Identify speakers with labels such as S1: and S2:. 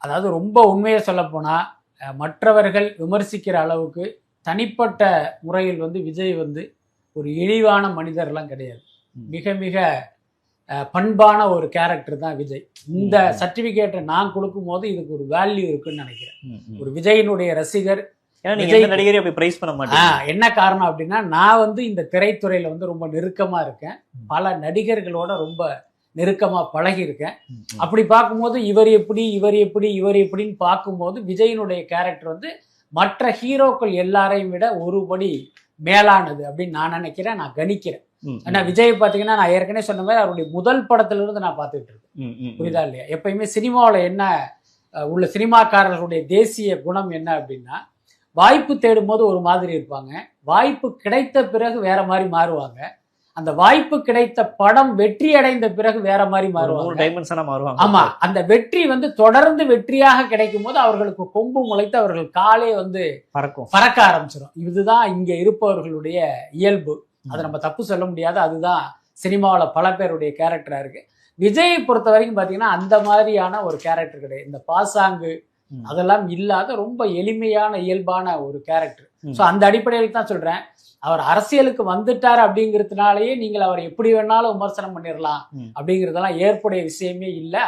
S1: அதாவது ரொம்ப உண்மையை சொல்லப்போனா மற்றவர்கள் விமர்சிக்கிற அளவுக்கு தனிப்பட்ட முறையில் வந்து விஜய் வந்து ஒரு இழிவான மனிதர்லாம் கிடையாது. மிக மிக பண்பான ஒரு கேரக்டர் தான் விஜய். இந்த சர்டிபிகேட்டை நான் கொடுக்கும் போது இதுக்கு ஒரு வேல்யூ இருக்குன்னு நினைக்கிறேன். ஒரு விஜயினுடைய ரசிகர்
S2: நடிகரை அப்படி பிரைஸ் பண்ண மாட்டேன்.
S1: என்ன காரணம் அப்படின்னா, நான் வந்து இந்த திரைத்துறையில வந்து ரொம்ப நெருக்கமா இருக்கேன். பல நடிகர்களோட ரொம்ப நெருக்கமா பழகி இருக்கேன். அப்படி பார்க்கும்போது இவர் எப்படின்னு பார்க்கும்போது விஜயினுடைய கேரக்டர் வந்து மற்ற ஹீரோக்கள் எல்லாரையும் விட ஒருபடி மேலானது அப்படின்னு நான் நினைக்கிறேன், நான் கணிக்கிறேன். ஏன்னா விஜய் பார்த்தீங்கன்னா, நான் ஏற்கனவே சொன்ன மாதிரி அவருடைய முதல் படத்துல இருந்து நான் பார்த்துட்டு இருக்கேன். புரியுதா இல்லையா? எப்பயுமே சினிமாவில் என்ன உள்ள சினிமாக்காரர்களுடைய தேசிய குணம் என்ன அப்படின்னா, வாய்ப்பு தேடும் போது ஒரு மாதிரி இருப்பாங்க, வாய்ப்பு கிடைத்த பிறகு வேற மாதிரி மாறுவாங்க, அந்த வாய்ப்பு கிடைத்த படம் வெற்றி அடைந்த பிறகு வேற மாதிரி மாறுவாங்க. ஆமா, அந்த வெற்றி வந்து தொடர்ந்து வெற்றியாக கிடைக்கும் போது அவர்களுக்கு கொம்பு முளைத்து அவர்கள் காலே வந்து பறக்க ஆரம்பிச்சிடும். இதுதான் இங்க இருப்பவர்களுடைய இயல்பு. அதை நம்ம தப்பு சொல்ல முடியாது. அதுதான் சினிமாவில் பல பேருடைய கேரக்டரா இருக்கு. விஜயை பொறுத்த வரைக்கும் பாத்தீங்கன்னா அந்த மாதிரியான ஒரு கேரக்டர் கிடையாது. இந்த பாசாங்கு அதெல்லாம் இல்லாத ரொம்ப எளிமையான இயல்பான ஒரு கேரக்டர். ஸோ அந்த அடிப்படையில் தான் சொல்றேன், அவர் அரசியலுக்கு வந்துட்டார் அப்படிங்கிறதுனாலயே நீங்கள் அவர் எப்படி வேணாலும் விமர்சனம் பண்ணிடலாம் அப்படிங்கிறதெல்லாம் ஏற்புடைய விஷயமே இல்லை.